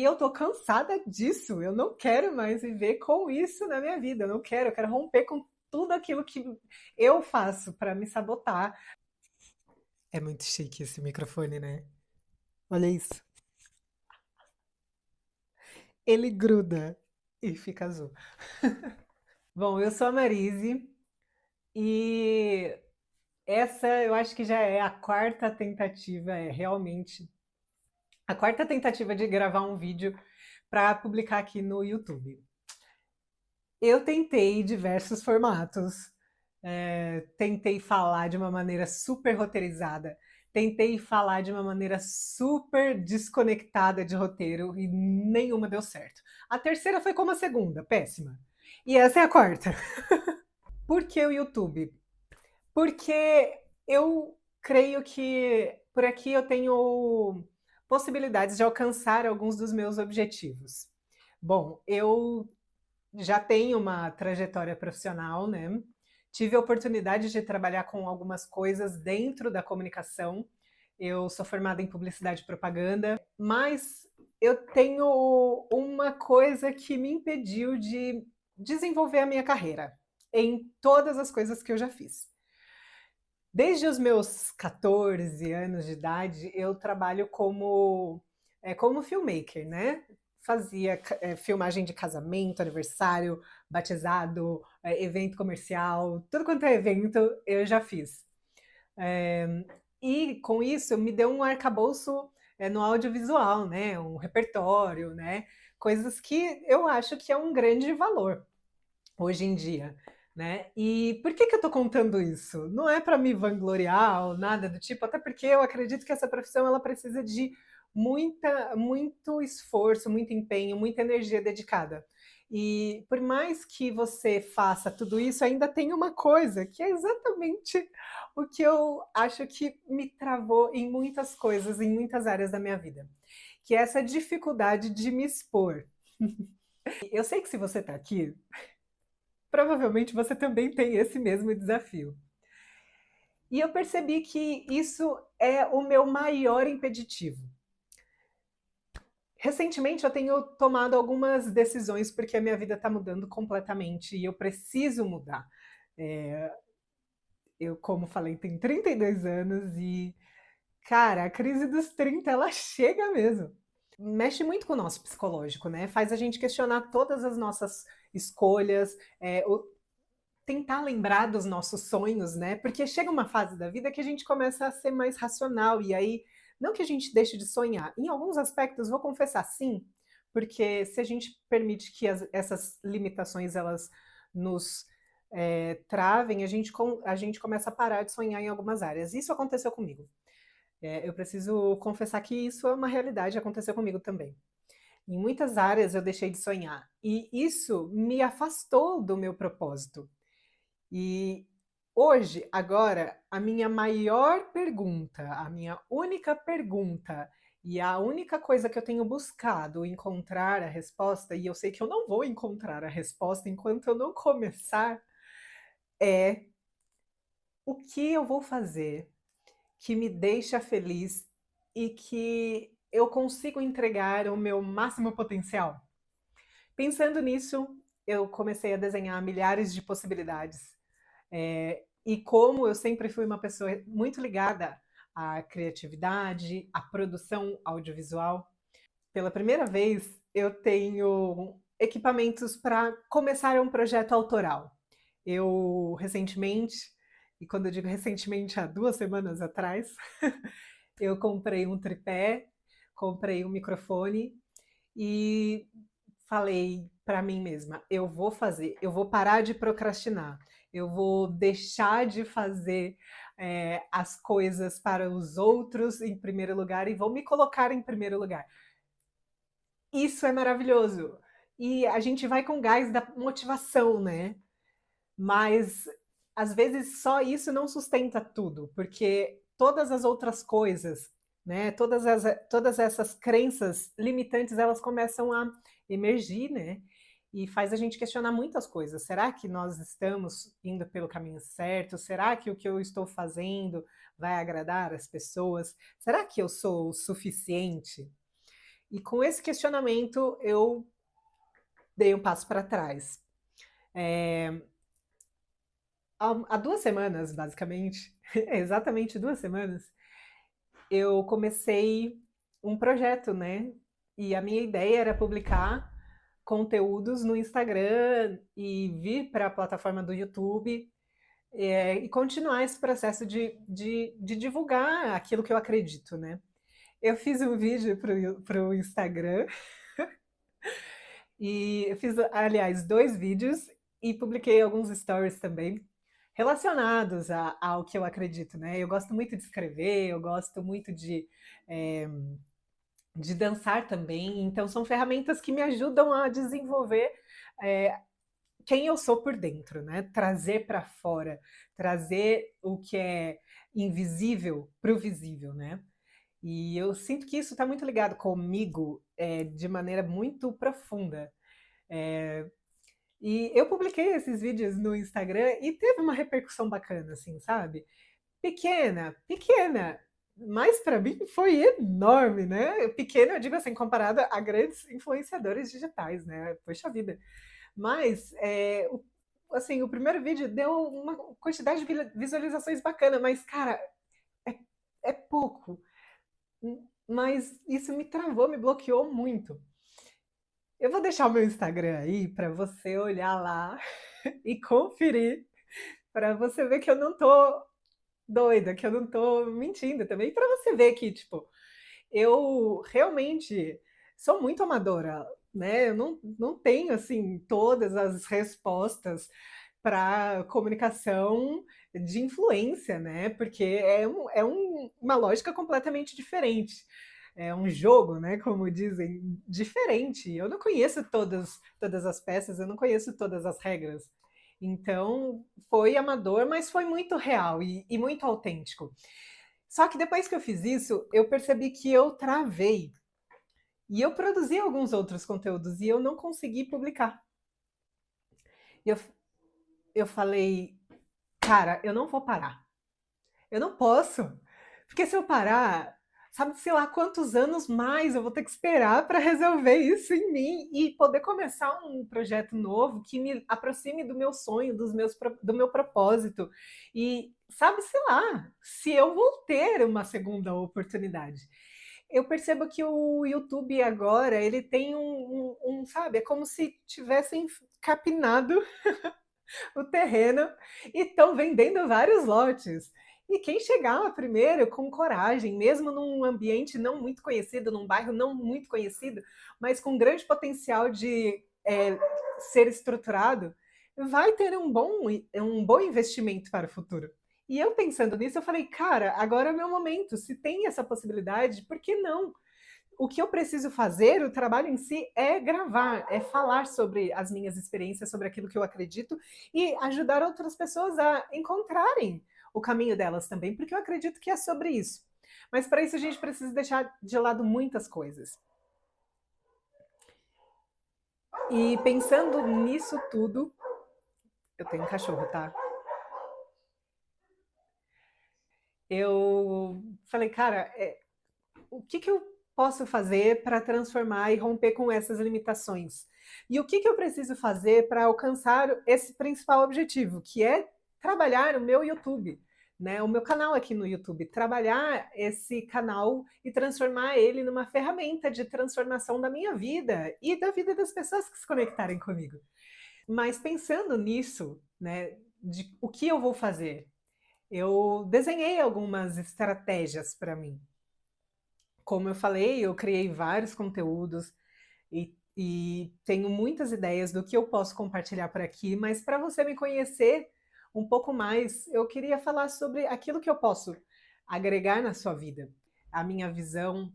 E eu tô cansada disso. Eu não quero mais viver com isso na minha vida. Eu quero romper com tudo aquilo que eu faço para me sabotar. É muito chique esse microfone, né? Olha isso. Ele gruda e fica azul. Bom, eu sou a Marise e essa eu acho que já é a quarta tentativa, é realmente a quarta tentativa de gravar um vídeo para publicar aqui no YouTube. Eu tentei diversos formatos, tentei falar de uma maneira super roteirizada, tentei falar de uma maneira super desconectada de roteiro e nenhuma deu certo. A terceira foi como a segunda, péssima. E essa é a quarta. Por que o YouTube? Porque eu creio que por aqui eu tenho possibilidades de alcançar alguns dos meus objetivos. Bom, eu já tenho uma trajetória profissional, né? Tive a oportunidade de trabalhar com algumas coisas dentro da comunicação. Eu sou formada em publicidade e propaganda, mas eu tenho uma coisa que me impediu de desenvolver a minha carreira em todas as coisas que eu já fiz. Desde os meus 14 anos de idade, eu trabalho como filmmaker, né? Fazia filmagem de casamento, aniversário, batizado, evento comercial, tudo quanto é evento eu já fiz. É, e com isso me deu um arcabouço no audiovisual, né? Um repertório, né? Coisas que eu acho que é um grande valor hoje em dia, né? E por que eu tô contando isso? Não é para me vangloriar ou nada do tipo, até porque eu acredito que essa profissão ela precisa de muito esforço, muito empenho, muita energia dedicada. E por mais que você faça tudo isso, ainda tem uma coisa que é exatamente o que eu acho que me travou em muitas coisas, em muitas áreas da minha vida, que é essa dificuldade de me expor. Eu sei que se você está aqui, provavelmente você também tem esse mesmo desafio. E eu percebi que isso é o meu maior impeditivo. Recentemente eu tenho tomado algumas decisões porque a minha vida está mudando completamente e eu preciso mudar. É, eu, como falei, tenho 32 anos e, cara, a crise dos 30 ela chega mesmo. Mexe muito com o nosso psicológico, né? Faz a gente questionar todas as nossas escolhas, tentar lembrar dos nossos sonhos, né? Porque chega uma fase da vida que a gente começa a ser mais racional e aí não que a gente deixe de sonhar. Em alguns aspectos, vou confessar sim, porque se a gente permite que essas limitações elas nos travem, a gente começa a parar de sonhar em algumas áreas. Isso aconteceu comigo. Eu preciso confessar que isso é uma realidade, aconteceu comigo também. Em muitas áreas eu deixei de sonhar e isso me afastou do meu propósito. E hoje, agora, a minha maior pergunta, a minha única pergunta e a única coisa que eu tenho buscado encontrar a resposta, e eu sei que eu não vou encontrar a resposta enquanto eu não começar, é o que eu vou fazer que me deixa feliz e que eu consigo entregar o meu máximo potencial. Pensando nisso, eu comecei a desenhar milhares de possibilidades. E como eu sempre fui uma pessoa muito ligada à criatividade, à produção audiovisual, pela primeira vez eu tenho equipamentos para começar um projeto autoral. Eu recentemente, e quando eu digo recentemente, há 2 semanas atrás, eu comprei um tripé, comprei um microfone e falei para mim mesma: eu vou fazer, eu vou parar de procrastinar, eu vou deixar de fazer as coisas para os outros em primeiro lugar e vou me colocar em primeiro lugar. Isso é maravilhoso. E a gente vai com gás da motivação, né? Mas às vezes só isso não sustenta tudo, porque todas as outras coisas, né, todas essas crenças limitantes, elas começam a emergir, né? E faz a gente questionar muitas coisas. Será que nós estamos indo pelo caminho certo? Será que o que eu estou fazendo vai agradar as pessoas? Será que eu sou o suficiente? E com esse questionamento eu dei um passo para trás. Há 2 semanas, basicamente, exatamente 2 semanas, eu comecei um projeto, né? E a minha ideia era publicar conteúdos no Instagram e vir para a plataforma do YouTube, e continuar esse processo de divulgar aquilo que eu acredito, né? Eu fiz um vídeo para o Instagram e eu fiz, aliás, 2 vídeos e publiquei alguns stories também relacionados ao que eu acredito, né? Eu gosto muito de escrever, eu gosto muito é, de dançar também, então são ferramentas que me ajudam a desenvolver é, quem eu sou por dentro, né? Trazer para fora, trazer o que é invisível para o visível, né? E eu sinto que isso está muito ligado comigo de maneira muito profunda. E eu publiquei esses vídeos no Instagram e teve uma repercussão bacana, assim, sabe? Pequena, pequena, mas para mim foi enorme, né? Pequena, eu digo assim, comparada a grandes influenciadores digitais, né? Poxa vida. Mas, assim, o primeiro vídeo deu uma quantidade de visualizações bacana, mas, cara, é, é pouco. Mas isso me travou, me bloqueou muito. Eu vou deixar o meu Instagram aí para você olhar lá e conferir, para você ver que eu não tô doida, que eu não tô mentindo também, para você ver que, tipo, eu realmente sou muito amadora, né? Eu não tenho, assim, todas as respostas para comunicação de influência, né? Porque uma lógica completamente diferente. É um jogo, né? Como dizem, diferente. Eu não conheço todas as peças, eu não conheço todas as regras. Então, foi amador, mas foi muito real e muito autêntico. Só que depois que eu fiz isso, eu percebi que eu travei. E eu produzi alguns outros conteúdos e eu não consegui publicar. E eu falei, cara, eu não vou parar. Eu não posso. Porque se eu parar, sabe, sei lá quantos anos mais eu vou ter que esperar para resolver isso em mim e poder começar um projeto novo que me aproxime do meu sonho, do meu propósito. E, sabe, sei lá, se eu vou ter uma segunda oportunidade. Eu percebo que o YouTube agora, ele tem sabe, é como se tivessem capinado o terreno e estão vendendo vários lotes. E quem chegar primeiro com coragem, mesmo num ambiente não muito conhecido, num bairro não muito conhecido, mas com grande potencial de ser estruturado, vai ter um bom investimento para o futuro. E eu pensando nisso, eu falei, cara, agora é o meu momento. Se tem essa possibilidade, por que não? O que eu preciso fazer, o trabalho em si, é gravar, é falar sobre as minhas experiências, sobre aquilo que eu acredito e ajudar outras pessoas a encontrarem o caminho delas também, porque eu acredito que é sobre isso. Mas para isso a gente precisa deixar de lado muitas coisas. E pensando nisso tudo, eu tenho um cachorro, tá? Eu falei, cara, o que eu posso fazer para transformar e romper com essas limitações? E o que eu preciso fazer para alcançar esse principal objetivo, que é trabalhar o meu YouTube, né? O meu canal aqui no YouTube, trabalhar esse canal e transformar ele numa ferramenta de transformação da minha vida e da vida das pessoas que se conectarem comigo. Mas pensando nisso, né, de o que eu vou fazer, eu desenhei algumas estratégias para mim. Como eu falei, eu criei vários conteúdos e tenho muitas ideias do que eu posso compartilhar por aqui, mas para você me conhecer um pouco mais, eu queria falar sobre aquilo que eu posso agregar na sua vida. A minha visão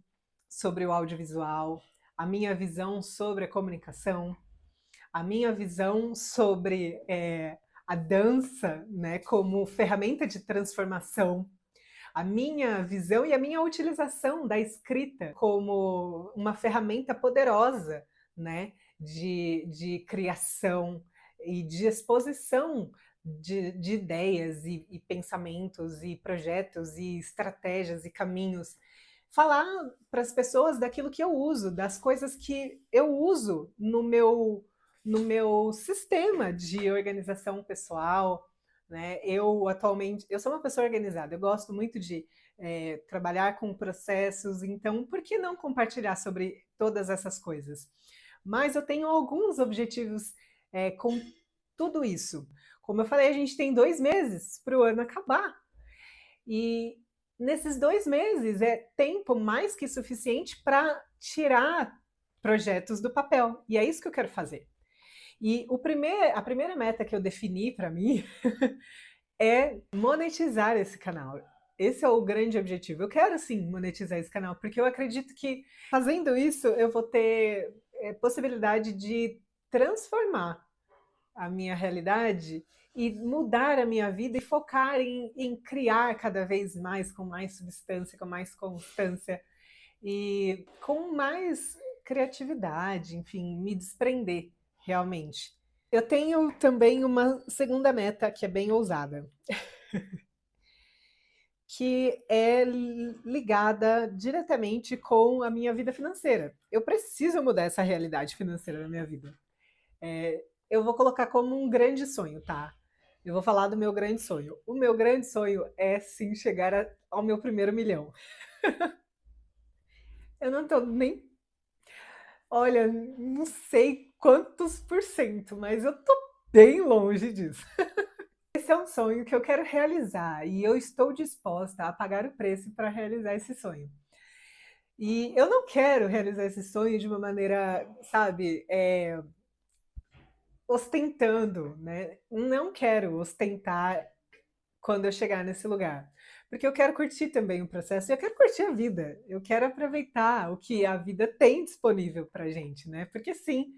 sobre o audiovisual, a minha visão sobre a comunicação, a minha visão sobre a dança, né, como ferramenta de transformação, a minha visão e a minha utilização da escrita como uma ferramenta poderosa, né, de criação e de exposição de ideias e pensamentos e projetos e estratégias e caminhos, falar para as pessoas daquilo que eu uso, das coisas que eu uso no meu sistema de organização pessoal, né? Eu atualmente, eu sou uma pessoa organizada, eu gosto muito de trabalhar com processos, então por que não compartilhar sobre todas essas coisas? Mas eu tenho alguns objetivos com tudo isso. Como eu falei, a gente tem 2 meses para o ano acabar. E nesses 2 meses é tempo mais que suficiente para tirar projetos do papel. E é isso que eu quero fazer. E a primeira meta que eu defini para mim é monetizar esse canal. Esse é o grande objetivo. Eu quero sim monetizar esse canal, porque eu acredito que fazendo isso eu vou ter possibilidade de transformar a minha realidade e mudar a minha vida e focar em criar cada vez mais, com mais substância, com mais constância e com mais criatividade, enfim, me desprender realmente. Eu tenho também uma segunda meta que é bem ousada, que é ligada diretamente com a minha vida financeira. Eu preciso mudar essa realidade financeira na minha vida. Eu vou colocar como um grande sonho, tá? Eu vou falar do meu grande sonho. O meu grande sonho é sim chegar ao meu primeiro milhão. Eu não tô nem. Olha, não sei quantos por cento, mas eu tô bem longe disso. Esse é um sonho que eu quero realizar e eu estou disposta a pagar o preço para realizar esse sonho. E eu não quero realizar esse sonho de uma maneira, sabe, ostentando, né? Não quero ostentar quando eu chegar nesse lugar. Porque eu quero curtir também o processo, e eu quero curtir a vida, eu quero aproveitar o que a vida tem disponível para gente, né? Porque sim,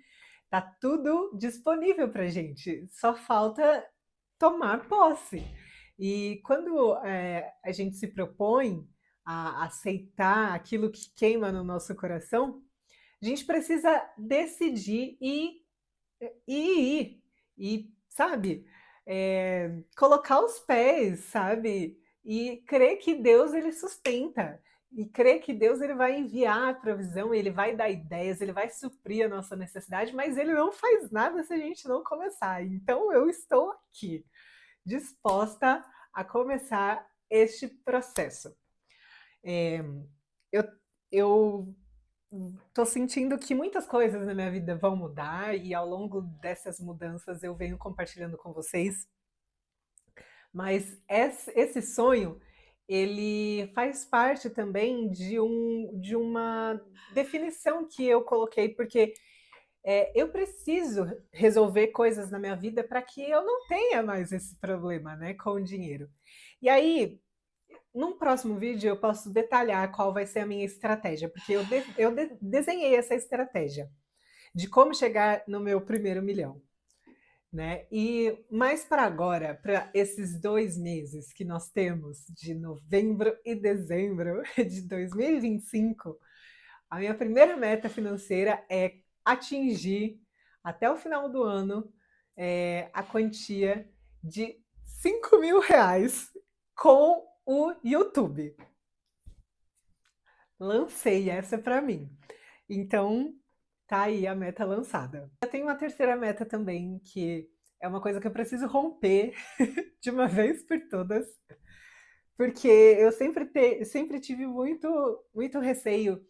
tá tudo disponível para gente, só falta tomar posse. E quando a gente se propõe a aceitar aquilo que queima no nosso coração, a gente precisa decidir e sabe, colocar os pés, sabe, e crer que Deus ele sustenta, e crer que Deus ele vai enviar a provisão, ele vai dar ideias, ele vai suprir a nossa necessidade, mas ele não faz nada se a gente não começar. Então eu estou aqui, disposta a começar este processo. Eu, eu tô sentindo que muitas coisas na minha vida vão mudar e ao longo dessas mudanças eu venho compartilhando com vocês. Mas esse sonho, ele faz parte também de uma definição que eu coloquei, porque eu preciso resolver coisas na minha vida para que eu não tenha mais esse problema, né, com o dinheiro. E aí, num próximo vídeo eu posso detalhar qual vai ser a minha estratégia, porque eu desenhei essa estratégia de como chegar no meu primeiro milhão, né? E mais para agora, para esses 2 meses que nós temos de novembro e dezembro de 2025, a minha primeira meta financeira é atingir até o final do ano a quantia de R$ 5.000 com o YouTube. Lancei essa para mim. Então, tá aí a meta lançada. Eu tenho uma terceira meta também, que é uma coisa que eu preciso romper de uma vez por todas, porque eu sempre tive muito receio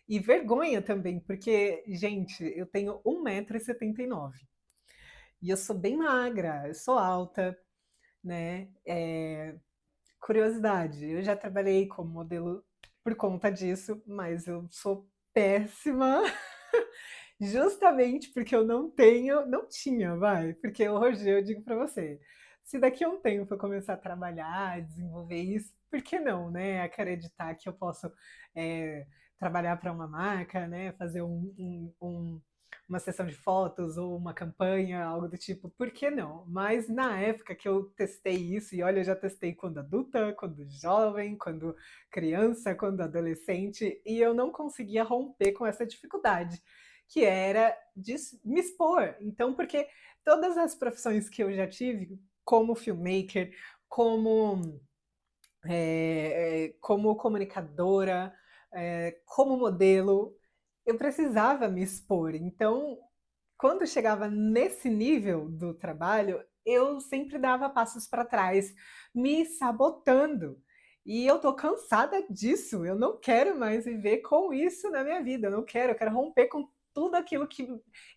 e vergonha também, porque, gente, eu tenho 1,79 m e eu sou bem magra, eu sou alta, né? Curiosidade, eu já trabalhei como modelo por conta disso, mas eu sou péssima justamente porque eu não tinha, vai, porque hoje eu digo para você, se daqui a um tempo eu começar a trabalhar, desenvolver isso, por que não, né? Acreditar que eu posso trabalhar para uma marca, né? Fazer uma sessão de fotos ou uma campanha, algo do tipo, por que não? Mas na época que eu testei isso, e olha, eu já testei quando adulta, quando jovem, quando criança, quando adolescente, e eu não conseguia romper com essa dificuldade, que era de me expor. Então, porque todas as profissões que eu já tive, como filmmaker, como comunicadora, como modelo, eu precisava me expor. Então, quando chegava nesse nível do trabalho, eu sempre dava passos para trás, me sabotando. E eu tô cansada disso. Eu não quero mais viver com isso na minha vida. Eu quero romper com tudo aquilo que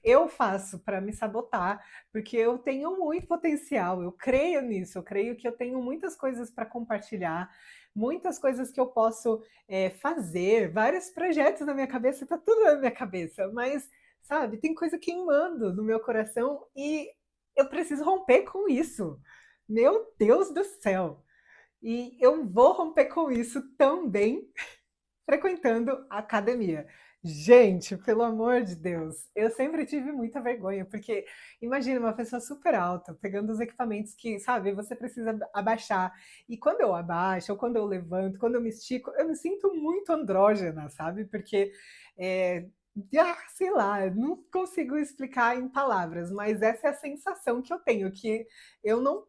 eu faço para me sabotar, porque eu tenho muito potencial. Eu creio nisso. Eu creio que eu tenho muitas coisas para compartilhar, muitas coisas que eu posso fazer, vários projetos na minha cabeça, tá tudo na minha cabeça, mas sabe, tem coisa queimando no meu coração e eu preciso romper com isso. Meu Deus do céu! E eu vou romper com isso também frequentando a academia. Gente, pelo amor de Deus, eu sempre tive muita vergonha, porque imagina uma pessoa super alta, pegando os equipamentos que, sabe, você precisa abaixar. E quando eu abaixo, ou quando eu levanto, quando eu me estico, eu me sinto muito andrógena, sabe? Porque, é, sei lá, não consigo explicar em palavras, mas essa é a sensação que eu tenho, que eu não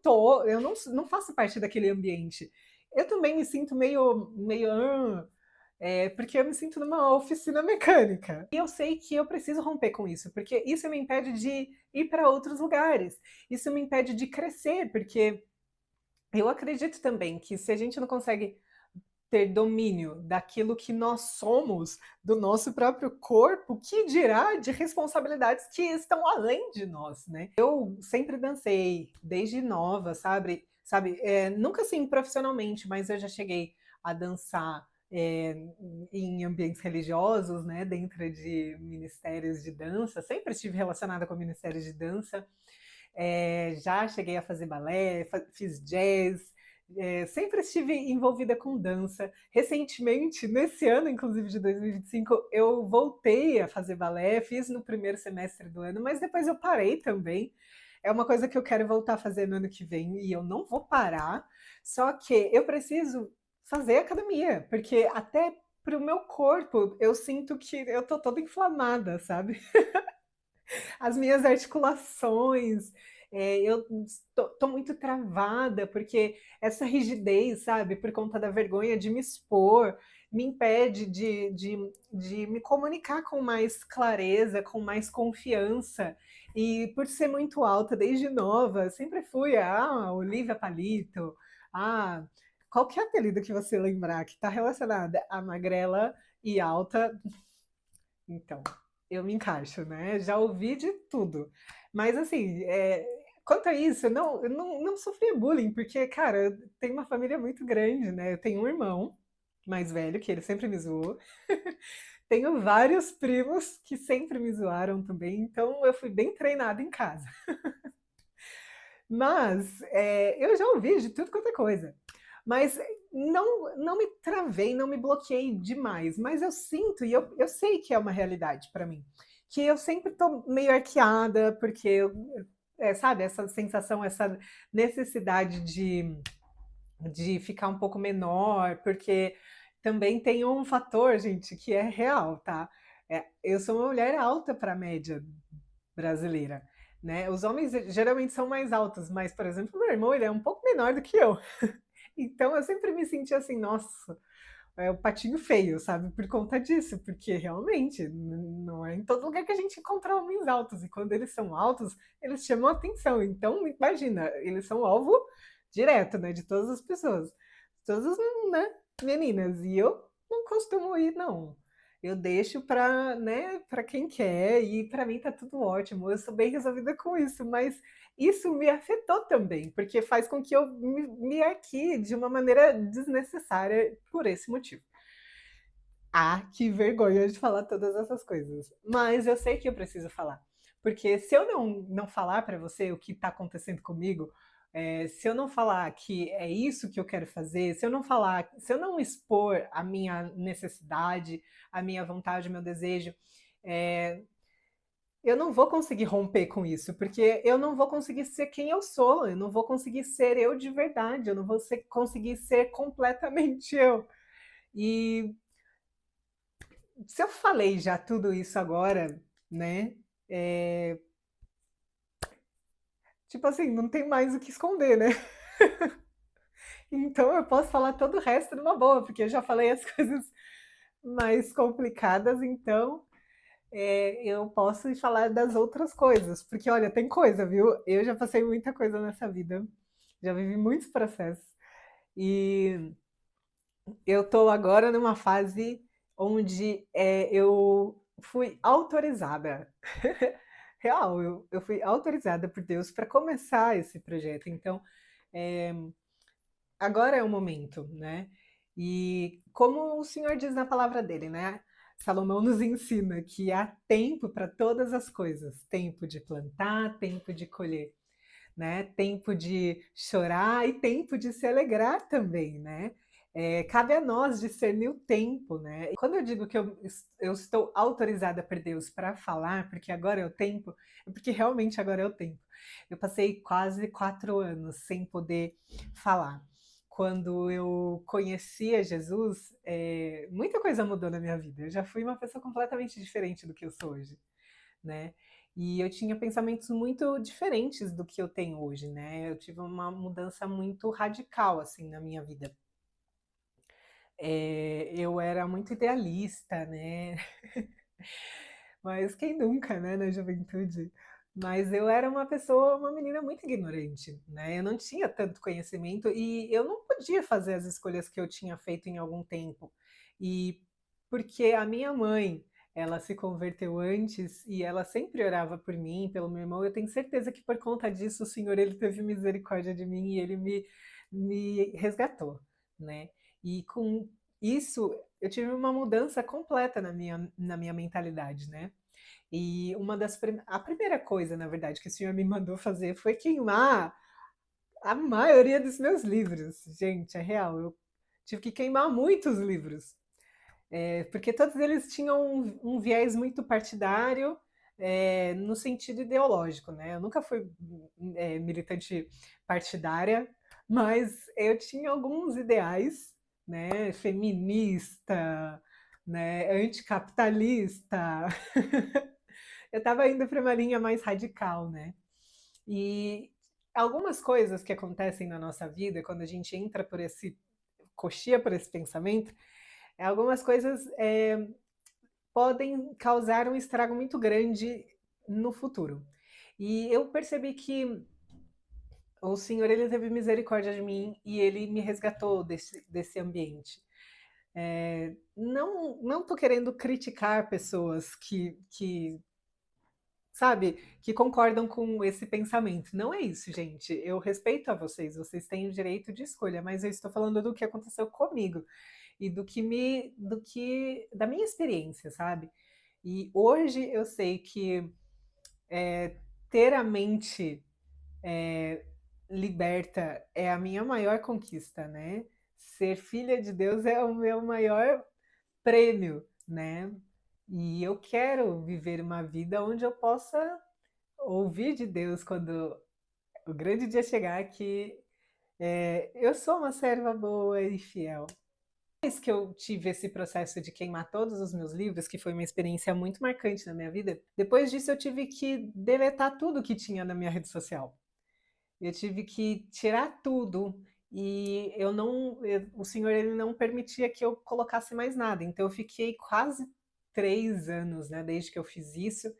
faço parte daquele ambiente. Eu também me sinto meio, porque eu me sinto numa oficina mecânica. E eu sei que eu preciso romper com isso, porque isso me impede de ir para outros lugares. Isso me impede de crescer, porque eu acredito também que se a gente não consegue ter domínio daquilo que nós somos, do nosso próprio corpo, que dirá de responsabilidades que estão além de nós, né? Eu sempre dancei, desde nova, nunca assim profissionalmente, mas eu já cheguei a dançar em ambientes religiosos, né, dentro de ministérios de dança, sempre estive relacionada com ministérios de dança, já cheguei a fazer balé, fiz jazz, sempre estive envolvida com dança. Recentemente, nesse ano, inclusive de 2025, eu voltei a fazer balé, fiz no primeiro semestre do ano, mas depois eu parei também. É uma coisa que eu quero voltar a fazer no ano que vem e eu não vou parar. Só que eu preciso fazer academia, porque até para o meu corpo eu sinto que eu tô toda inflamada, sabe? As minhas articulações, eu tô muito travada, porque essa rigidez, sabe, por conta da vergonha de me expor, me impede de me comunicar com mais clareza, com mais confiança. E por ser muito alta desde nova, sempre fui a Olivia Palito, a qualquer apelido que você lembrar que está relacionada a magrela e alta, então, eu me encaixo, né? Já ouvi de tudo. Mas, assim, quanto a isso, eu não sofria bullying, porque, cara, eu tenho uma família muito grande, né? Eu tenho um irmão mais velho, que ele sempre me zoou. Tenho vários primos que sempre me zoaram também, então eu fui bem treinada em casa. Mas eu já ouvi de tudo quanto é coisa. Mas não me travei, não me bloqueei demais. Mas eu sinto, e eu sei que é uma realidade para mim, que eu sempre estou meio arqueada, porque, sabe, essa sensação, essa necessidade de ficar um pouco menor, porque também tem um fator, gente, que é real, tá? Eu sou uma mulher alta para a média brasileira, né? Os homens geralmente são mais altos, mas, por exemplo, meu irmão, ele é um pouco menor do que eu. Então eu sempre me senti assim, nossa, é o patinho feio, sabe? Por conta disso, porque realmente não é em todo lugar que a gente encontra homens altos, e quando eles são altos, eles chamam atenção. Então, imagina, eles são alvo direto, né, de todas as pessoas, todas as, né, meninas, e eu não costumo ir, não. Eu deixo para, né, para quem quer, e para mim tá tudo ótimo. Eu sou bem resolvida com isso, mas isso me afetou também, porque faz com que eu me arquie de uma maneira desnecessária por esse motivo. Ah, que vergonha de falar todas essas coisas. Mas eu sei que eu preciso falar. Porque se eu não falar para você o que está acontecendo comigo, se eu não falar que é isso que eu quero fazer, se eu não falar, se eu não expor a minha necessidade, a minha vontade, o meu desejo, é, eu não vou conseguir romper com isso, porque eu não vou conseguir ser quem eu sou, eu não vou conseguir ser eu de verdade, eu não vou conseguir ser completamente eu. E se eu falei já tudo isso agora, né? é, tipo assim, não tem mais o que esconder, né? Então eu posso falar todo o resto numa boa, porque eu já falei as coisas mais complicadas, então eu posso falar das outras coisas, porque olha, tem coisa, viu? Eu já passei muita coisa nessa vida, já vivi muitos processos e eu estou agora numa fase onde eu fui autorizada. Real, eu fui autorizada por Deus para começar esse projeto. Então, é, agora é o momento, né? E como o Senhor diz na palavra dele, né? Salomão nos ensina que há tempo para todas as coisas, tempo de plantar, tempo de colher, né? Tempo de chorar e tempo de se alegrar também, né? Cabe a nós discernir o tempo, né? E quando eu digo que eu estou autorizada por Deus para falar, porque agora é o tempo, é porque realmente agora é o tempo. Eu passei quase 4 anos sem poder falar. Quando eu conhecia Jesus, muita coisa mudou na minha vida. Eu já fui uma pessoa completamente diferente do que eu sou hoje, né? E eu tinha pensamentos muito diferentes do que eu tenho hoje, né? Eu tive uma mudança muito radical, assim, na minha vida. Eu era muito idealista, né? Mas quem nunca, né, na juventude? Mas eu era uma pessoa, uma menina muito ignorante, né? Eu não tinha tanto conhecimento e eu não podia fazer as escolhas que eu tinha feito em algum tempo. E porque a minha mãe, ela se converteu antes e ela sempre orava por mim, pelo meu irmão. Eu tenho certeza que por conta disso o Senhor ele teve misericórdia de mim e ele me resgatou, né? E com isso eu tive uma mudança completa na minha mentalidade, né? E a primeira coisa, na verdade, que o senhor me mandou fazer foi queimar a maioria dos meus livros. Gente, é real, eu tive que queimar muitos livros, porque todos eles tinham um viés muito partidário, no sentido ideológico, né? Eu nunca fui militante partidária, mas eu tinha alguns ideais, né? Feminista, né? Anticapitalista. Eu estava indo para uma linha mais radical, né? E algumas coisas que acontecem na nossa vida quando a gente entra por esse coxia por esse pensamento, algumas coisas podem causar um estrago muito grande no futuro. E eu percebi que o Senhor ele teve misericórdia de mim e ele me resgatou desse ambiente. Não estou querendo criticar pessoas que sabe, que concordam com esse pensamento. Não é isso, gente. Eu respeito a vocês, vocês têm o direito de escolha, mas eu estou falando do que aconteceu comigo e da minha experiência, sabe? E hoje eu sei que ter a mente liberta é a minha maior conquista, né? Ser filha de Deus é o meu maior prêmio, né? E eu quero viver uma vida onde eu possa ouvir de Deus quando o grande dia chegar que eu sou uma serva boa e fiel. Depois que eu tive esse processo de queimar todos os meus livros, que foi uma experiência muito marcante na minha vida, depois disso eu tive que deletar tudo que tinha na minha rede social. Eu tive que tirar tudo e o Senhor ele não permitia que eu colocasse mais nada. Então eu fiquei quase 3 anos, né, desde que eu fiz isso.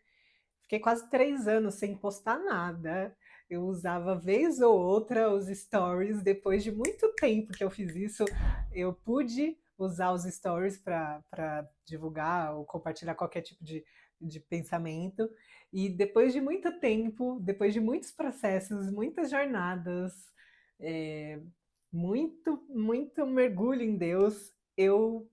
Fiquei quase 3 anos sem postar nada. Eu usava vez ou outra os stories. Depois de muito tempo que eu fiz isso, eu pude usar os stories para divulgar ou compartilhar qualquer tipo de pensamento. E depois de muito tempo, depois de muitos processos, muitas jornadas, é, muito mergulho em Deus, eu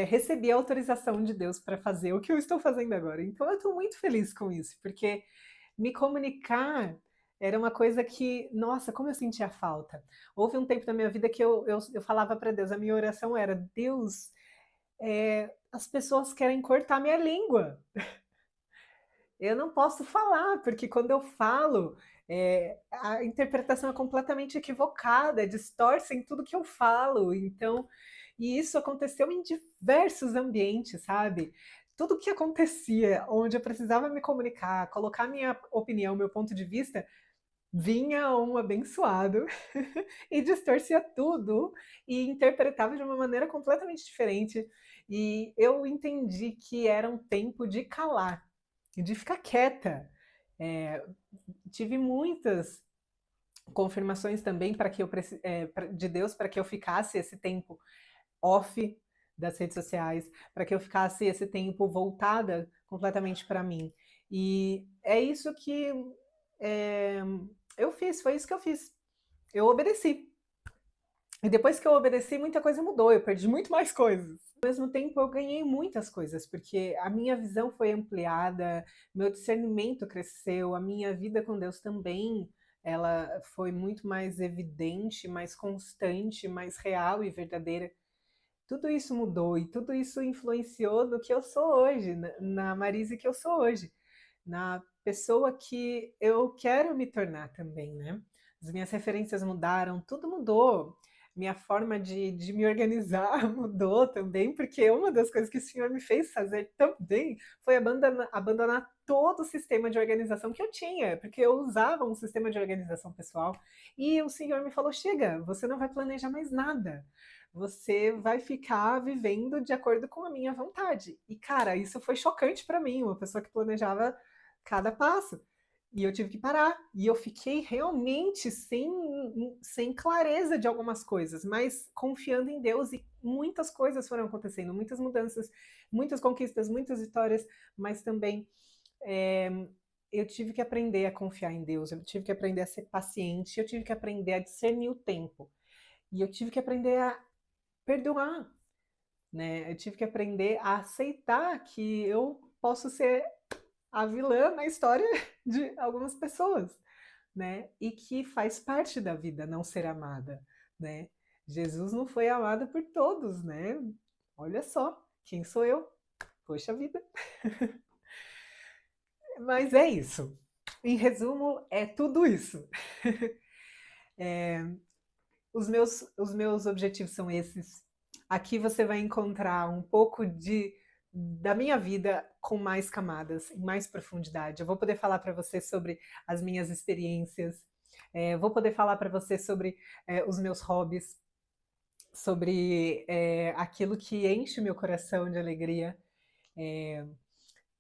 recebi a autorização de Deus para fazer o que eu estou fazendo agora. Então eu estou muito feliz com isso, porque me comunicar era uma coisa que, nossa, como eu sentia falta. Houve um tempo na minha vida que eu falava para Deus, a minha oração era: Deus, as pessoas querem cortar minha língua. Eu não posso falar, porque quando eu falo, a interpretação é completamente equivocada, distorcem tudo que eu falo. Então, e isso aconteceu em diversos ambientes, sabe? Tudo que acontecia, onde eu precisava me comunicar, colocar minha opinião, meu ponto de vista, vinha um abençoado e distorcia tudo e interpretava de uma maneira completamente diferente. E eu entendi que era um tempo de calar, de ficar quieta. É, tive muitas confirmações também para que de Deus para que eu ficasse esse tempo off das redes sociais, para que eu ficasse esse tempo voltada completamente para mim. E é isso que é, eu fiz, foi isso que eu fiz. Eu obedeci. E depois que eu obedeci, muita coisa mudou, eu perdi muito mais coisas. Ao mesmo tempo, eu ganhei muitas coisas, porque a minha visão foi ampliada, meu discernimento cresceu, a minha vida com Deus também, ela foi muito mais evidente, mais constante, mais real e verdadeira. Tudo isso mudou e tudo isso influenciou no que eu sou hoje, na Marise que eu sou hoje, na pessoa que eu quero me tornar também, né? As minhas referências mudaram, tudo mudou. Minha forma de me organizar mudou também, porque uma das coisas que o Senhor me fez fazer também foi abandonar todo o sistema de organização que eu tinha, porque eu usava um sistema de organização pessoal e o Senhor me falou: chega, você não vai planejar mais nada, você vai ficar vivendo de acordo com a minha vontade. E, cara, isso foi chocante para mim, uma pessoa que planejava cada passo. E eu tive que parar. E eu fiquei realmente sem clareza de algumas coisas, mas confiando em Deus. E muitas coisas foram acontecendo, muitas mudanças, muitas conquistas, muitas vitórias, mas também é, eu tive que aprender a confiar em Deus, eu tive que aprender a ser paciente, eu tive que aprender a discernir o tempo. E eu tive que aprender a perdoar, né? Eu tive que aprender a aceitar que eu posso ser a vilã na história de algumas pessoas, né? E que faz parte da vida não ser amada, né? Jesus não foi amado por todos, né? Olha só, quem sou eu? Poxa vida. Mas é isso. Em resumo, é tudo isso. Os meus objetivos são esses. Aqui você vai encontrar um pouco da minha vida com mais camadas, em mais profundidade. Eu vou poder falar para você sobre as minhas experiências, vou poder falar para você sobre os meus hobbies, sobre aquilo que enche meu coração de alegria.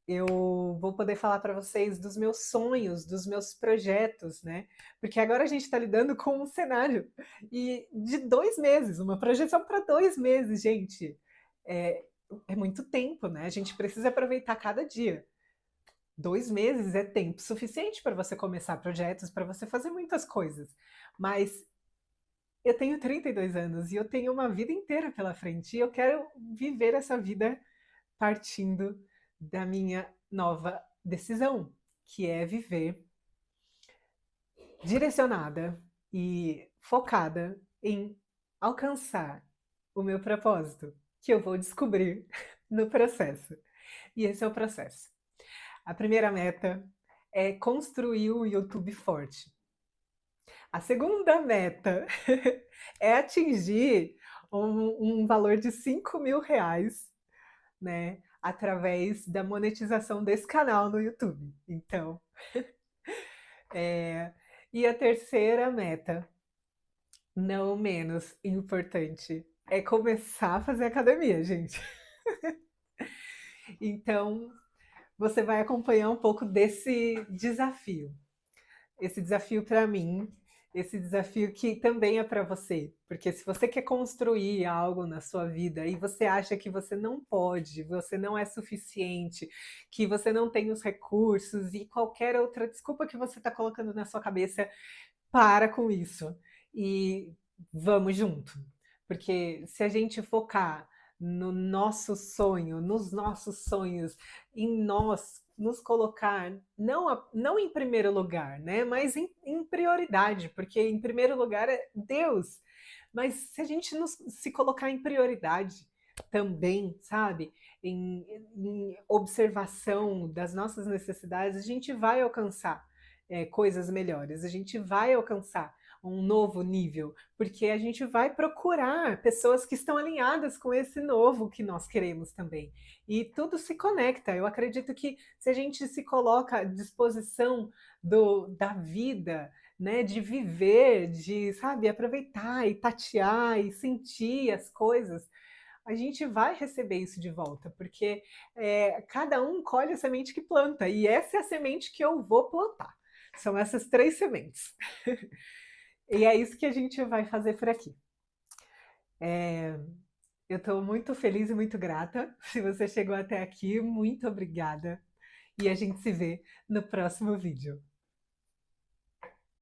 Eu vou poder falar para vocês dos meus sonhos, dos meus projetos, né? Porque agora a gente está lidando com um cenário e de 2 meses, uma projeção para 2 meses, gente. É, é muito tempo, né? A gente precisa aproveitar cada dia. 2 meses é tempo suficiente para você começar projetos, para você fazer muitas coisas. Mas eu tenho 32 anos e eu tenho uma vida inteira pela frente e eu quero viver essa vida partindo da minha nova decisão, que é viver direcionada e focada em alcançar o meu propósito, que eu vou descobrir no processo. E esse é o processo. A primeira meta é construir o YouTube forte. A segunda meta é atingir um valor de R$ 5.000, né, através da monetização desse canal no YouTube. Então, e a terceira meta, não menos importante, é começar a fazer academia, gente. Então, você vai acompanhar um pouco desse desafio. Esse desafio para mim, esse desafio que também é para você, porque se você quer construir algo na sua vida e você acha que você não pode, você não é suficiente, que você não tem os recursos e qualquer outra desculpa que você está colocando na sua cabeça, para com isso e vamos junto. Porque se a gente focar no nosso sonho, nos nossos sonhos, em nós nos colocar não em primeiro lugar, né? Mas em prioridade, porque em primeiro lugar é Deus. Mas se a gente se colocar em prioridade também, sabe? Em observação das nossas necessidades, a gente vai alcançar coisas melhores, a gente vai alcançar um novo nível, porque a gente vai procurar pessoas que estão alinhadas com esse novo que nós queremos também. E tudo se conecta. Eu acredito que se a gente se coloca à disposição da vida, né, de viver, de, sabe, aproveitar e tatear e sentir as coisas, a gente vai receber isso de volta, porque cada um colhe a semente que planta, e essa é a semente que eu vou plantar. São essas 3 sementes. E é isso que a gente vai fazer por aqui. Eu estou muito feliz e muito grata. Se você chegou até aqui, muito obrigada. E a gente se vê no próximo vídeo.